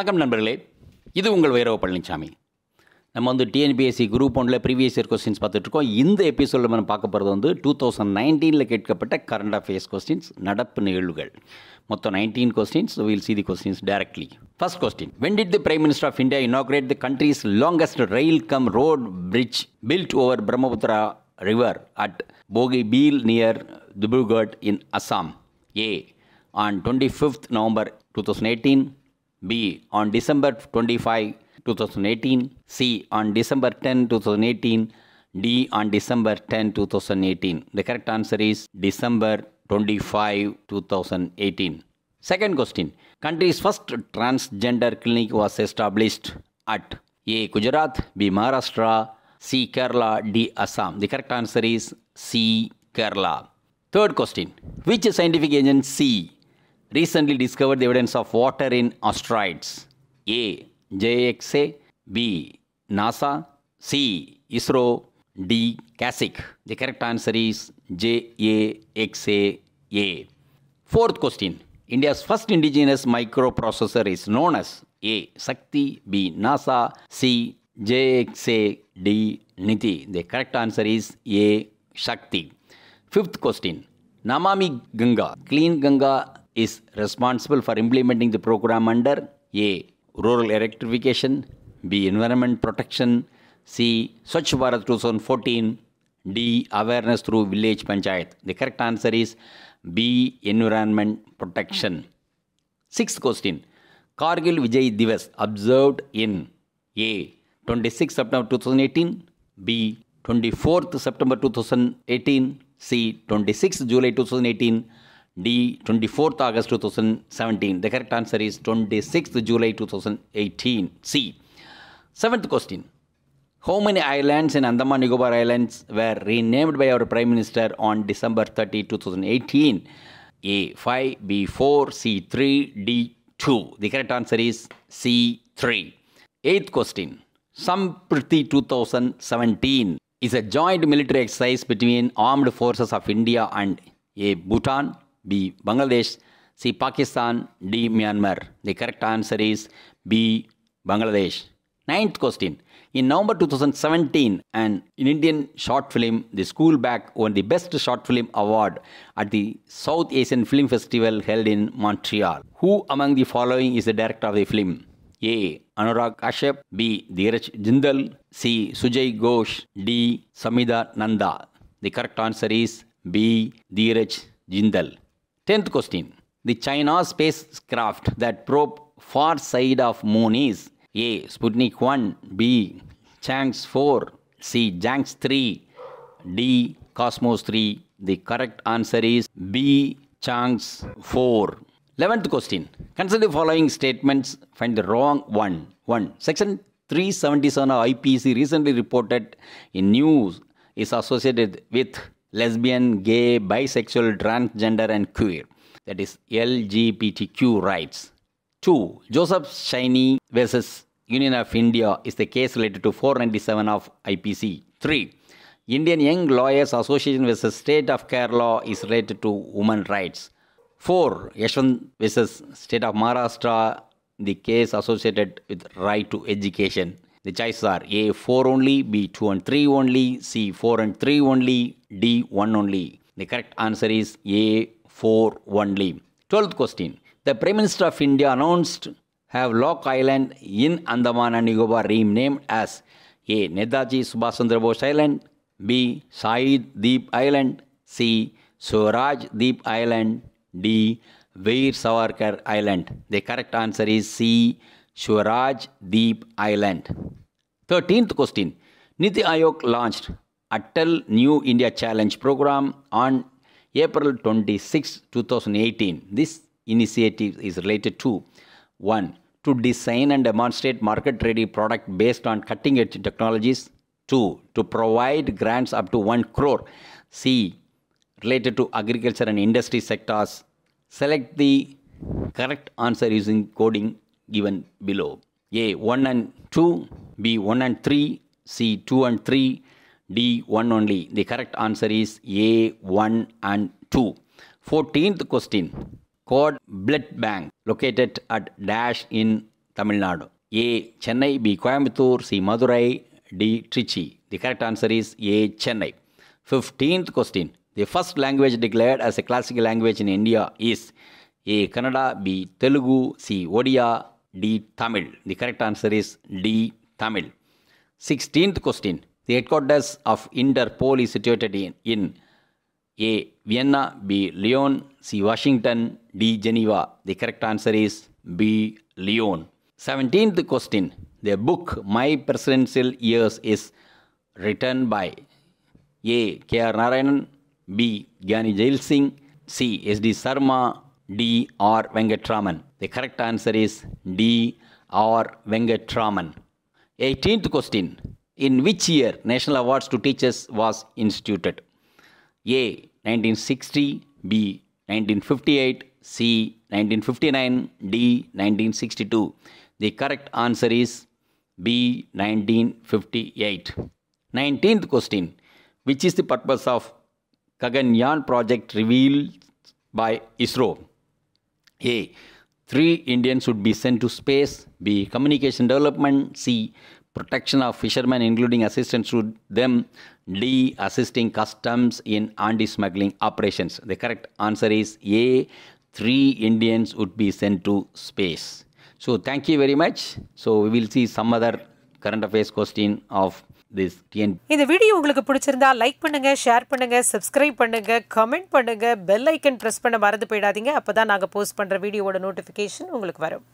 வணக்கம் நண்பர்களே, இது உங்கள் V.Palanichamy. நம்ம TNPSC Group1 previous year questions பார்த்துட்ருக்கோம். இந்த எபிசோடில் நம்ம பார்க்க போகிறது 2019 கேட்கப்பட்ட கரண்ட் அஃபேர்ஸ் கொஸ்டின்ஸ், நடப்பு நிகழ்வுகள். மொத்தம் 19 questions, so we'll see the questions directly. First question. When did the Prime Minister of India inaugurate the country's longest rail-cum-road bridge built over Brahmaputra River at Bogibeel near Dibrugarh in Assam? A. On 25th November 2018. B. On December 25, 2018. C. On December 10, 2018. D. On December 10, 2018. The correct answer is December 25, 2018. Second question. Country's first transgender clinic was established at A. Gujarat, B. Maharashtra, C. Kerala, D. Assam. The correct answer is C. Kerala. Third question. Which scientific agency recently discovered the evidence of water in asteroids? A. JXA, B. NASA, C. ISRO, D. CASIC. The correct answer is JAXA. Fourth question. India's first indigenous microprocessor is known as A. Shakti, B. NASA, C. JXA, D. Niti. The correct answer is A. Shakti. Fifth question. Namami Ganga, Clean Ganga, is responsible for implementing the program under A. Rural electrification, B. Environment protection, C. Swachh Bharat 2014, D. Awareness through village panchayat. The correct answer is B. Environment protection. Sixth question. Kargil Vijay Divas observed in A. 26 September 2018, B. 24th September 2018, C. 26 July 2018, D. 24th August 2017. The correct answer is 26th July 2018. C. Seventh question. How many islands in Andaman Nicobar Islands were renamed by our Prime Minister on December 30, 2018? A. 5, B. 4, C. 3, D. 2. The correct answer is C. 3. Eighth question. Sampriti 2017 is a joint military exercise between armed forces of India and A. Bhutan, B. Bangladesh, C. Pakistan, D. Myanmar. The correct answer is B. Bangladesh. Ninth question. In November 2017, an Indian short film, The School Bag, won the Best Short Film Award at the South Asian Film Festival held in Montreal. Who among the following is the director of the film? A. Anurag Kashyap, B. Dheeraj Jindal, C. Sujay Ghosh, D. Samida Nanda. The correct answer is B. Dheeraj Jindal. 10th question. The China spacecraft that probe far side of moon is A. Sputnik 1, B. Chang'e 4, C. Chang'e 3, D. Cosmos 3. The correct answer is B. Chang'e 4. 11th question. Consider the following statements. Find the wrong one. 1. Section 377 of IPC recently reported in news is associated with lesbian, gay, bisexual, transgender and queer. That is LGBTQ rights. 2. Joseph Cheney versus Union of India is the case related to 497 of IPC. 3. Indian Young Lawyers Association versus State of Kerala is related to women rights. 4. Yashwant versus State of Maharashtra, the case associated with right to education. The choices are A. 4 only, B. 2 and 3 only, C. 4 and 3 only, D. 1 only. The correct answer is A. 4 only. 12th question. The Prime Minister of India announced have Lock Island in Andaman and Nicobar renamed as A. Netaji Subhash Chandra Bose Island, B. Shahid Deep Island, C. Swaraj Deep Island, D. Veer Savarkar Island. The correct answer is C. Swaraj Deep Island. 13th question. Niti Aayog launched Atal New India Challenge program on April 26, 2018. This initiative is related to 1. To design and demonstrate market-ready product based on cutting-edge technologies. 2. To provide grants up to 1 crore. C. Related to agriculture and industry sectors. Select the correct answer using coding given below. A. 1 and 2, B. 1 and 3, C. 2 and 3, D. 1 only. The correct answer is A. 1 and 2. 14th question. Cord Blood Bank located at Dash in Tamil Nadu. A. Chennai, B. Coimbatore, C. Madurai, D. Trichy. The correct answer is A. Chennai. 15th question. The first language declared as a classical language in India is A. Kannada, B. Telugu, C. Odia, D. Tamil. The correct answer is D. Tamil. 16th question. The headquarters of Interpol is situated in A. Vienna, B. Lyon, C. Washington, D. Geneva. The correct answer is B. Lyon. 17th question. The book My Presidential Years is written by A. K.R. Narayanan, B. Gyani Jail Singh, C. S.D. Sarma, D. R. Venkatraman. The correct answer is D. R. Venkatraman. 18th question. In which year National Awards to Teachers was instituted? A. 1960, B. 1958, C. 1959, D. 1962. The correct answer is B. 1958. 19th question. Which is the purpose of Gaganyaan project revealed by ISRO? A. 3 Indians would be sent to space. B. Communication development. C. Protection of fishermen including assistance to them. D. Assisting customs in anti-smuggling operations. The correct answer is A. 3 Indians would be sent to space. So thank you very much. So we will see some other current affairs question of this TN. இந்த video உங்களுக்கு பிடிச்சிருந்தா like பண்ணுங்க, share பண்ணுங்க, subscribe பண்ணுங்க, comment பண்ணுங்க, bell icon press பண்ண மறந்து போயிடாதீங்க. அப்பதான் நாங்க போஸ்ட் பண்ற வீடியோவோட நோட்டிஃபிகேஷன் உங்களுக்கு வரும்.